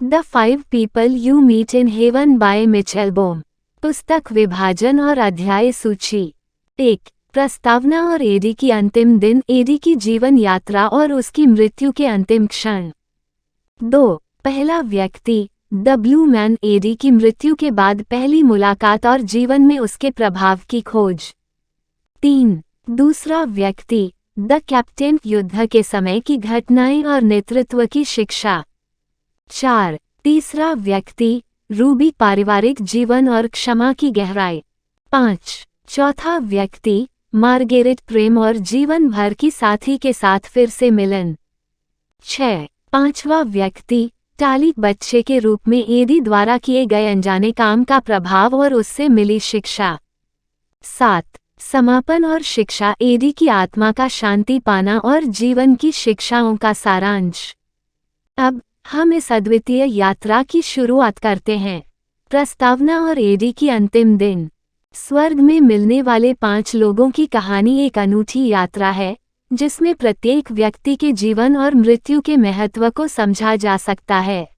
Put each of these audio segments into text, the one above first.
The 5 people you meet in heaven by Mitch Albom. पुस्तक विभाजन और अध्याय सूची। 1. प्रस्तावना और एडी की अंतिम दिन, एडी की जीवन यात्रा और उसकी मृत्यु के अंतिम क्षण। 2. पहला व्यक्ति, द ब्लू मैन, एडी की मृत्यु के बाद पहली मुलाकात और जीवन में उसके प्रभाव की खोज। 3. दूसरा व्यक्ति, द कैप्टन, युद्ध के समय की घटनाएं और नेतृत्व की शिक्षा। 4. तीसरा व्यक्ति, रूबी, पारिवारिक जीवन और क्षमा की गहराई। 5. चौथा व्यक्ति, मार्गेरेट, प्रेम और जीवन भर की साथी के साथ फिर से मिलन। 6. पांचवा व्यक्ति, टाली, बच्चे के रूप में एडी द्वारा किए गए अनजाने काम का प्रभाव और उससे मिली शिक्षा। 7. समापन और शिक्षा, एडी की आत्मा का शांति पाना और जीवन की शिक्षाओं का सारांश। अब हम इस अद्वितीय यात्रा की शुरुआत करते हैं। प्रस्तावना और एडी की अंतिम दिन। स्वर्ग में मिलने वाले 5 लोगों की कहानी एक अनूठी यात्रा है जिसमें प्रत्येक व्यक्ति के जीवन और मृत्यु के महत्व को समझा जा सकता है।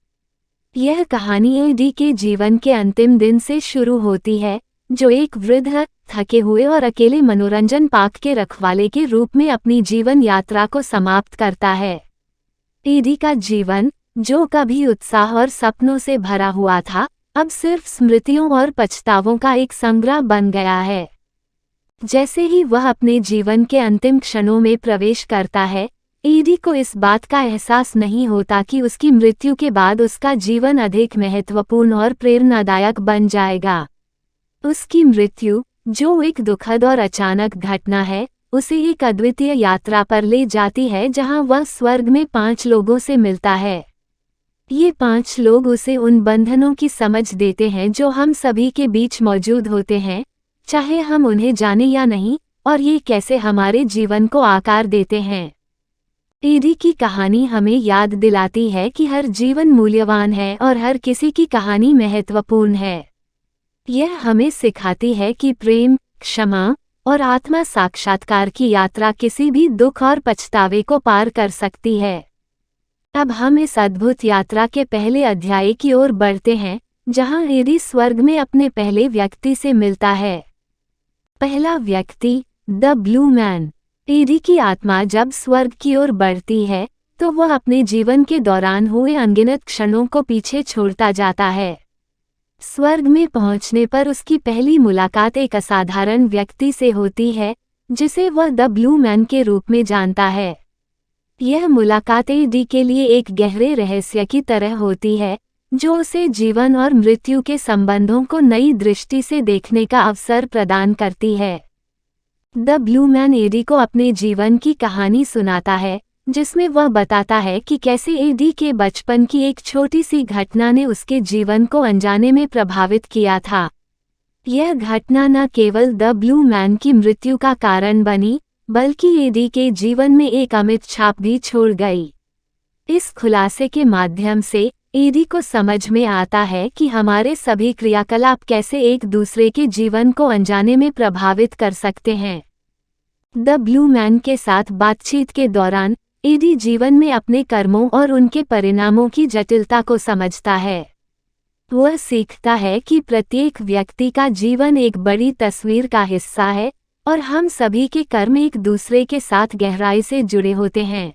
यह कहानी एडी के जीवन के अंतिम दिन से शुरू होती है, जो एक वृद्ध, थके हुए और अकेले मनोरंजन पार्क के रखवाले के रूप में अपनी जीवन यात्रा को समाप्त करता है। एडी का जीवन, जो कभी उत्साह और सपनों से भरा हुआ था, अब सिर्फ स्मृतियों और पछतावों का एक संग्रह बन गया है। जैसे ही वह अपने जीवन के अंतिम क्षणों में प्रवेश करता है, एडी को इस बात का एहसास नहीं होता कि उसकी मृत्यु के बाद उसका जीवन अधिक महत्वपूर्ण और प्रेरणादायक बन जाएगा। उसकी मृत्यु, जो एक दुखद और अचानक घटना है, उसे एक अद्वितीय यात्रा पर ले जाती है जहां वह स्वर्ग में 5 लोगों से मिलता है। ये 5 लोग उसे उन बंधनों की समझ देते हैं जो हम सभी के बीच मौजूद होते हैं, चाहे हम उन्हें जाने या नहीं, और ये कैसे हमारे जीवन को आकार देते हैं। एडी की कहानी हमें याद दिलाती है कि हर जीवन मूल्यवान है और हर किसी की कहानी महत्वपूर्ण है। यह हमें सिखाती है कि प्रेम, क्षमा और आत्मा साक्षात्कार की यात्रा किसी भी दुख और पछतावे को पार कर सकती है। अब हम इस अद्भुत यात्रा के पहले अध्याय की ओर बढ़ते हैं, जहां एडी स्वर्ग में अपने पहले व्यक्ति से मिलता है। पहला व्यक्ति, द ब्लू मैन। एडी की आत्मा जब स्वर्ग की ओर बढ़ती है, तो वह अपने जीवन के दौरान हुए अनगिनत क्षणों को पीछे छोड़ता जाता है। स्वर्ग में पहुंचने पर उसकी पहली मुलाकात एक असाधारण व्यक्ति से होती है, जिसे वह द ब्लू मैन के रूप में जानता है। यह मुलाकात एडी के लिए एक गहरे रहस्य की तरह होती है, जो उसे जीवन और मृत्यु के संबंधों को नई दृष्टि से देखने का अवसर प्रदान करती है। द ब्लू मैन एडी को अपने जीवन की कहानी सुनाता है, जिसमें वह बताता है कि कैसे एडी के बचपन की एक छोटी सी घटना ने उसके जीवन को अनजाने में प्रभावित किया था। यह घटना न केवल द ब्लू मैन की मृत्यु का कारण बनी, बल्कि एडी के जीवन में एक अमिट छाप भी छोड़ गई। इस खुलासे के माध्यम से एडी को समझ में आता है कि हमारे सभी क्रियाकलाप कैसे एक दूसरे के जीवन को अनजाने में प्रभावित कर सकते हैं। द ब्लू मैन के साथ बातचीत के दौरान एडी जीवन में अपने कर्मों और उनके परिणामों की जटिलता को समझता है। वह सीखता है कि प्रत्येक व्यक्ति का जीवन एक बड़ी तस्वीर का हिस्सा है और हम सभी के कर्म एक दूसरे के साथ गहराई से जुड़े होते हैं।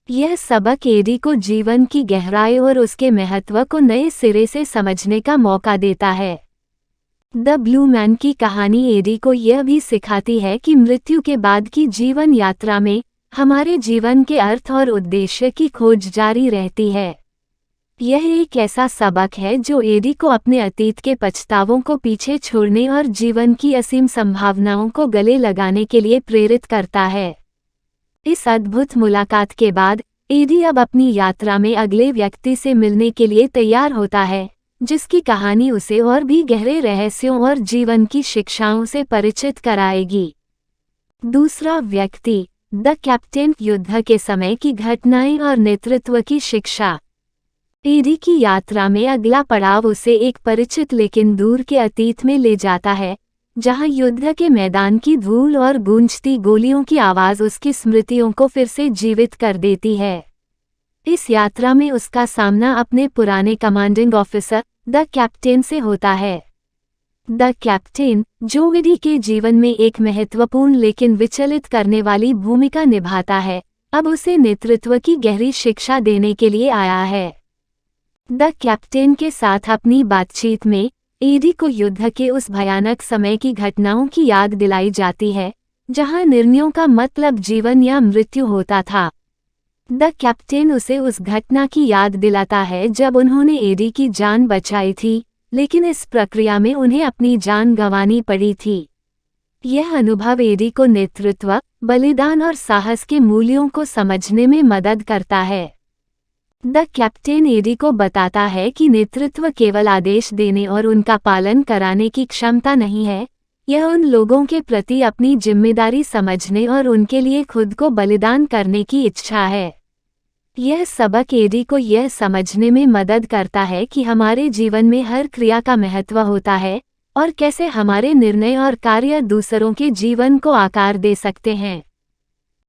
यह सबक एडी को जीवन की गहराई और उसके महत्व को नए सिरे से समझने का मौका देता है। द ब्लू मैन की कहानी एडी को यह भी सिखाती है कि मृत्यु के बाद की जीवन यात्रा में हमारे जीवन के अर्थ और उद्देश्य की खोज जारी रहती है। यह एक ऐसा सबक है जो एडी को अपने अतीत के पछतावों को पीछे छोड़ने और जीवन की असीम संभावनाओं को गले लगाने के लिए प्रेरित करता है। इस अद्भुत मुलाकात के बाद एडी अब अपनी यात्रा में अगले व्यक्ति से मिलने के लिए तैयार होता है, जिसकी कहानी उसे और भी गहरे रहस्यों और जीवन की शिक्षाओं से परिचित कराएगी। दूसरा व्यक्ति, द कैप्टन, युद्ध के समय की घटनाएं और नेतृत्व की शिक्षा। एडी की यात्रा में अगला पड़ाव उसे एक परिचित लेकिन दूर के अतीत में ले जाता है, जहां युद्ध के मैदान की धूल और गूंजती गोलियों की आवाज उसकी स्मृतियों को फिर से जीवित कर देती है। इस यात्रा में उसका सामना अपने पुराने कमांडिंग ऑफिसर द कैप्टेन से होता है। द कैप्टेन, जो एडी के जीवन में एक महत्वपूर्ण लेकिन विचलित करने वाली भूमिका निभाता है, अब उसे नेतृत्व की गहरी शिक्षा देने के लिए आया है। द कैप्टेन के साथ अपनी बातचीत में एडी को युद्ध के उस भयानक समय की घटनाओं की याद दिलाई जाती है, जहां निर्णयों का मतलब जीवन या मृत्यु होता था। द कैप्टेन उसे उस घटना की याद दिलाता है जब उन्होंने एडी की जान बचाई थी, लेकिन इस प्रक्रिया में उन्हें अपनी जान गंवानी पड़ी थी। यह अनुभव एडी को नेतृत्व, बलिदान और साहस के मूल्यों को समझने में मदद करता है। द कैप्टेन एडी को बताता है कि नेतृत्व केवल आदेश देने और उनका पालन कराने की क्षमता नहीं है, यह उन लोगों के प्रति अपनी जिम्मेदारी समझने और उनके लिए खुद को बलिदान करने की इच्छा है। यह सबक एडी को यह समझने में मदद करता है कि हमारे जीवन में हर क्रिया का महत्व होता है और कैसे हमारे निर्णय और कार्य दूसरों के जीवन को आकार दे सकते हैं।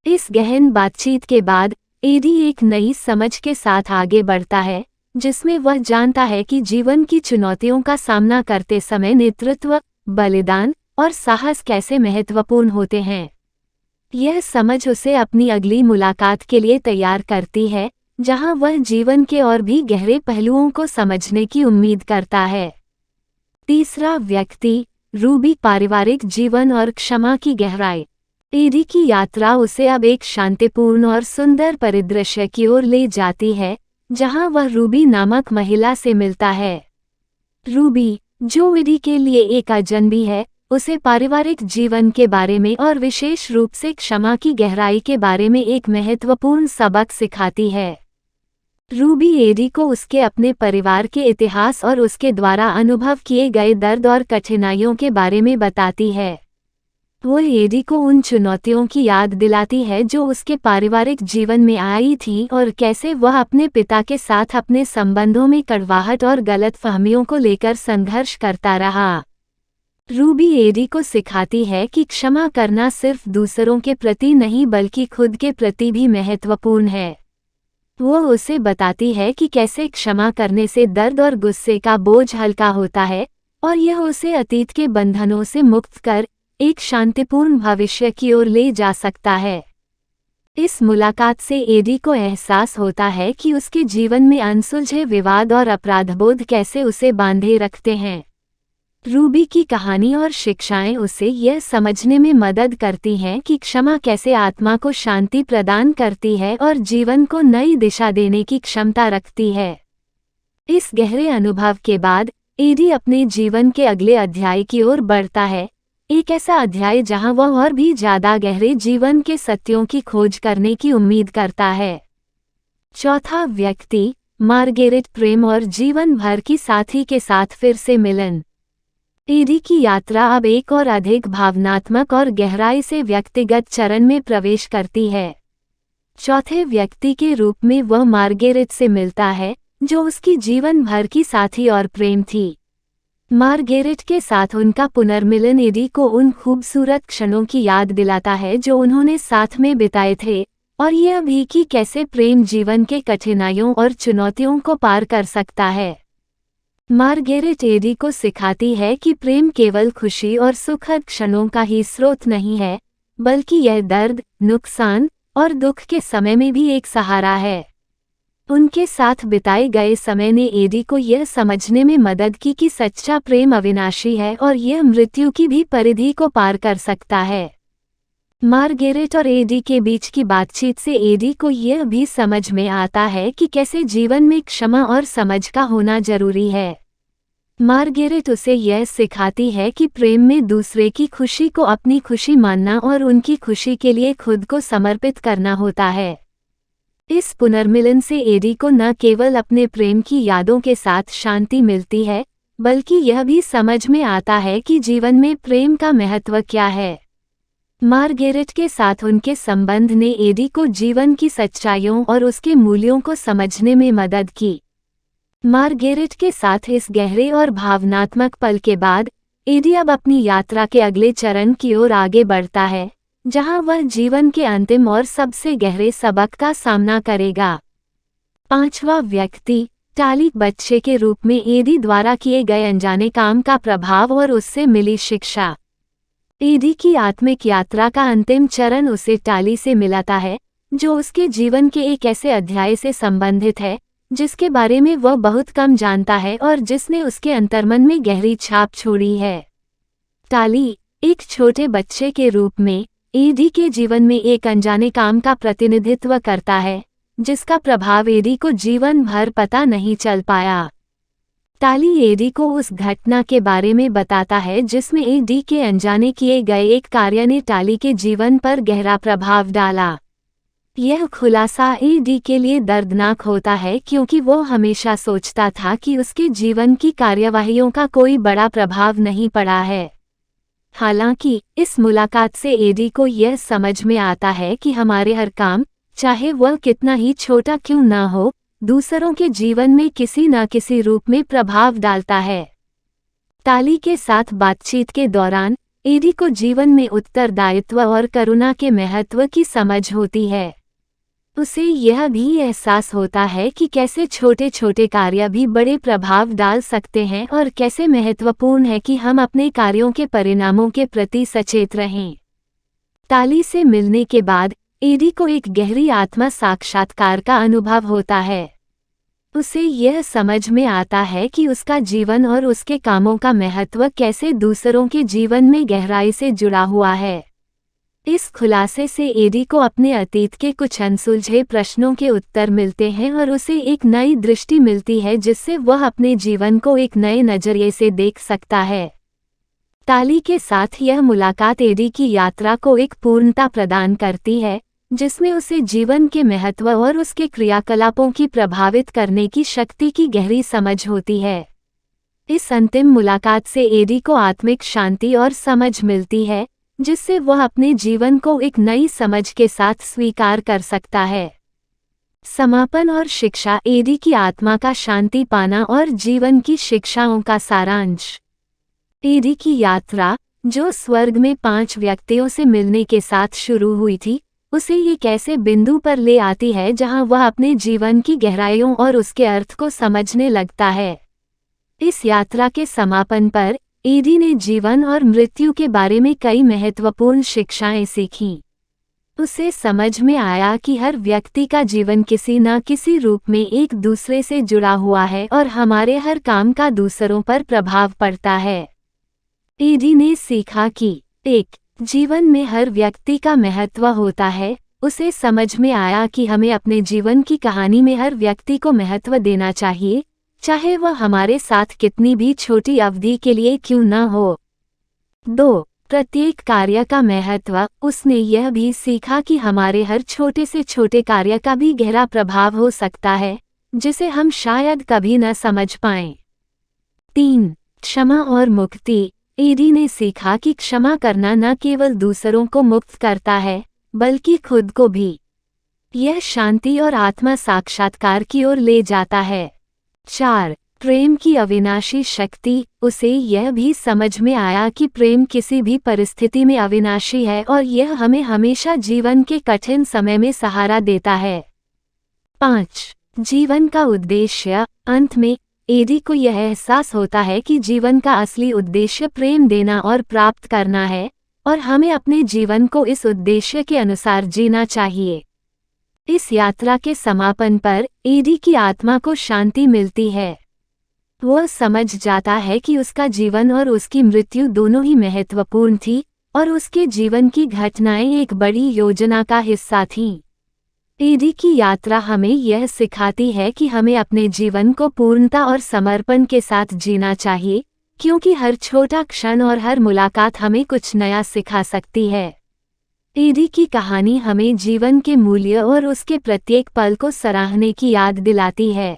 इस गहन बातचीत के बाद एडी एक नई समझ के साथ आगे बढ़ता है, जिसमें वह जानता है कि जीवन की चुनौतियों का सामना करते समय नेतृत्व, बलिदान और साहस कैसे महत्वपूर्ण होते हैं। यह समझ उसे अपनी अगली मुलाकात के लिए तैयार करती है, जहां वह जीवन के और भी गहरे पहलुओं को समझने की उम्मीद करता है। तीसरा व्यक्ति, रूबी, पारिवारिक जीवन और क्षमा की गहराई। एडी की यात्रा उसे अब एक शांतिपूर्ण और सुंदर परिदृश्य की ओर ले जाती है, जहां वह रूबी नामक महिला से मिलता है। रूबी, जो एडी के लिए एक अजनबी है, उसे पारिवारिक जीवन के बारे में और विशेष रूप से क्षमा की गहराई के बारे में एक महत्वपूर्ण सबक सिखाती है। रूबी एडी को उसके अपने परिवार के इतिहास और उसके द्वारा अनुभव किए गए दर्द और कठिनाइयों के बारे में बताती है। वो एडी को उन चुनौतियों की याद दिलाती है जो उसके पारिवारिक जीवन में आई थी और कैसे वह अपने पिता के साथ अपने संबंधों में कड़वाहट और गलतफहमियों को लेकर संघर्ष करता रहा। रूबी एडी को सिखाती है कि क्षमा करना सिर्फ दूसरों के प्रति नहीं बल्कि खुद के प्रति भी महत्वपूर्ण है। वो उसे बताती है कि कैसे क्षमा करने से दर्द और गुस्से का बोझ हल्का होता है और यह उसे अतीत के बंधनों से मुक्त कर एक शांतिपूर्ण भविष्य की ओर ले जा सकता है। इस मुलाकात से एडी को एहसास होता है कि उसके जीवन में अनसुलझे विवाद और अपराधबोध कैसे उसे बांधे रखते हैं। रूबी की कहानी और शिक्षाएं उसे यह समझने में मदद करती हैं कि क्षमा कैसे आत्मा को शांति प्रदान करती है और जीवन को नई दिशा देने की क्षमता रखती है। इस गहरे अनुभव के बाद एडी अपने जीवन के अगले अध्याय की ओर बढ़ता है, एक ऐसा अध्याय जहां वह और भी ज्यादा गहरे जीवन के सत्यों की खोज करने की उम्मीद करता है। चौथा व्यक्ति, मार्गेरेट, प्रेम और जीवन भर की साथी के साथ फिर से मिलन। एडी की यात्रा अब एक और अधिक भावनात्मक और गहराई से व्यक्तिगत चरण में प्रवेश करती है। चौथे व्यक्ति के रूप में वह मार्गेरेट से मिलता है, जो उसकी जीवन भर की साथी और प्रेम थी। मार्गेरेट के साथ उनका पुनर्मिलन एडी को उन खूबसूरत क्षणों की याद दिलाता है जो उन्होंने साथ में बिताए थे, और यह भी कि कैसे प्रेम जीवन के कठिनाइयों और चुनौतियों को पार कर सकता है। मार्गेरेट एडी को सिखाती है कि प्रेम केवल खुशी और सुखद क्षणों का ही स्रोत नहीं है, बल्कि यह दर्द, नुकसान और दुख के समय में भी एक सहारा है। उनके साथ बिताए गए समय ने एडी को यह समझने में मदद की कि सच्चा प्रेम अविनाशी है और यह मृत्यु की भी परिधि को पार कर सकता है। मार्गेरेट और एडी के बीच की बातचीत से एडी को यह भी समझ में आता है कि कैसे जीवन में क्षमा और समझ का होना जरूरी है। मार्गेरेट उसे यह सिखाती है कि प्रेम में दूसरे की खुशी को अपनी खुशी मानना और उनकी खुशी के लिए खुद को समर्पित करना होता है। इस पुनर्मिलन से एडी को न केवल अपने प्रेम की यादों के साथ शांति मिलती है, बल्कि यह भी समझ में आता है कि जीवन में प्रेम का महत्व क्या है। मार्गेरेट के साथ उनके संबंध ने एडी को जीवन की सच्चाइयों और उसके मूल्यों को समझने में मदद की। मार्गेरेट के साथ इस गहरे और भावनात्मक पल के बाद एडी अब अपनी यात्रा के अगले चरण की ओर आगे बढ़ता है, जहां वह जीवन के अंतिम और सबसे गहरे सबक का सामना करेगा। पांचवा व्यक्ति, टाली बच्चे के रूप में एडी द्वारा किए गए अनजाने काम का प्रभाव और उससे मिली शिक्षा। एडी की आत्मिक यात्रा का अंतिम चरण उसे टाली से मिलाता है, जो उसके जीवन के एक ऐसे अध्याय से संबंधित है जिसके बारे में वह बहुत कम जानता है और जिसने उसके अंतर्मन में गहरी छाप छोड़ी है। टाली, एक छोटे बच्चे के रूप में, एडी के जीवन में एक अनजाने काम का प्रतिनिधित्व करता है, जिसका प्रभाव एडी को जीवन भर पता नहीं चल पाया। टाली एडी को उस घटना के बारे में बताता है जिसमें एडी के अनजाने किए गए एक कार्य ने टाली के जीवन पर गहरा प्रभाव डाला। यह खुलासा एडी के लिए दर्दनाक होता है क्योंकि वो हमेशा सोचता था कि उसके जीवन की कार्यवाहियों का कोई बड़ा प्रभाव नहीं पड़ा है। हालांकि इस मुलाकात से एडी को यह समझ में आता है कि हमारे हर काम, चाहे वह कितना ही छोटा क्यों न हो, दूसरों के जीवन में किसी न किसी रूप में प्रभाव डालता है। टाली के साथ बातचीत के दौरान एडी को जीवन में उत्तरदायित्व और करुणा के महत्व की समझ होती है। उसे यह भी एहसास होता है कि कैसे छोटे छोटे कार्य भी बड़े प्रभाव डाल सकते हैं और कैसे महत्वपूर्ण है कि हम अपने कार्यों के परिणामों के प्रति सचेत रहें। टाली से मिलने के बाद एडी को एक गहरी आत्मा साक्षात्कार का अनुभव होता है। उसे यह समझ में आता है कि उसका जीवन और उसके कामों का महत्व कैसे दूसरों के जीवन में गहराई से जुड़ा हुआ है। इस खुलासे से एडी को अपने अतीत के कुछ अनसुलझे प्रश्नों के उत्तर मिलते हैं और उसे एक नई दृष्टि मिलती है जिससे वह अपने जीवन को एक नए नजरिए से देख सकता है। टाली के साथ यह मुलाकात एडी की यात्रा को एक पूर्णता प्रदान करती है, जिसमें उसे जीवन के महत्व और उसके क्रियाकलापों की प्रभावित करने की शक्ति की गहरी समझ होती है। इस अंतिम मुलाकात से एडी को आत्मिक शांति और समझ मिलती है, जिससे वह अपने जीवन को एक नई समझ के साथ स्वीकार कर सकता है। समापन और शिक्षा, एडी की आत्मा का शांति पाना और जीवन की शिक्षाओं का सारांश। एडी की यात्रा, जो स्वर्ग में 5 व्यक्तियों से मिलने के साथ शुरू हुई थी, उसे एक ऐसे बिंदु पर ले आती है जहां वह अपने जीवन की गहराइयों और उसके अर्थ को समझने लगता है। इस यात्रा के समापन पर एडी ने जीवन और मृत्यु के बारे में कई महत्वपूर्ण शिक्षाएं सीखीं। उसे समझ में आया कि हर व्यक्ति का जीवन किसी न किसी रूप में एक दूसरे से जुड़ा हुआ है और हमारे हर काम का दूसरों पर प्रभाव पड़ता है। एडी ने सीखा कि 1. जीवन में हर व्यक्ति का महत्व होता है। उसे समझ में आया कि हमें अपने जीवन की कहानी में हर व्यक्ति को महत्व देना चाहिए, चाहे वह हमारे साथ कितनी भी छोटी अवधि के लिए क्यों न हो। 2. प्रत्येक कार्य का महत्व। उसने यह भी सीखा कि हमारे हर छोटे से छोटे कार्य का भी गहरा प्रभाव हो सकता है, जिसे हम शायद कभी न समझ पाएं। 3. क्षमा और मुक्ति। एडी ने सीखा कि क्षमा करना न केवल दूसरों को मुक्त करता है, बल्कि खुद को भी। यह शांति और आत्मा साक्षात्कार की ओर ले जाता है। 4. प्रेम की अविनाशी शक्ति। उसे यह भी समझ में आया कि प्रेम किसी भी परिस्थिति में अविनाशी है और यह हमें हमेशा जीवन के कठिन समय में सहारा देता है। 5. जीवन का उद्देश्य। अंत में एडी को यह एहसास होता है कि जीवन का असली उद्देश्य प्रेम देना और प्राप्त करना है, और हमें अपने जीवन को इस उद्देश्य के अनुसार जीना चाहिए। इस यात्रा के समापन पर एडी की आत्मा को शांति मिलती है। वह समझ जाता है कि उसका जीवन और उसकी मृत्यु दोनों ही महत्वपूर्ण थी और उसके जीवन की घटनाएं एक बड़ी योजना का हिस्सा थीं। एडी की यात्रा हमें यह सिखाती है कि हमें अपने जीवन को पूर्णता और समर्पण के साथ जीना चाहिए, क्योंकि हर छोटा क्षण और हर मुलाकात हमें कुछ नया सिखा सकती है। एडी की कहानी हमें जीवन के मूल्य और उसके प्रत्येक पल को सराहने की याद दिलाती है।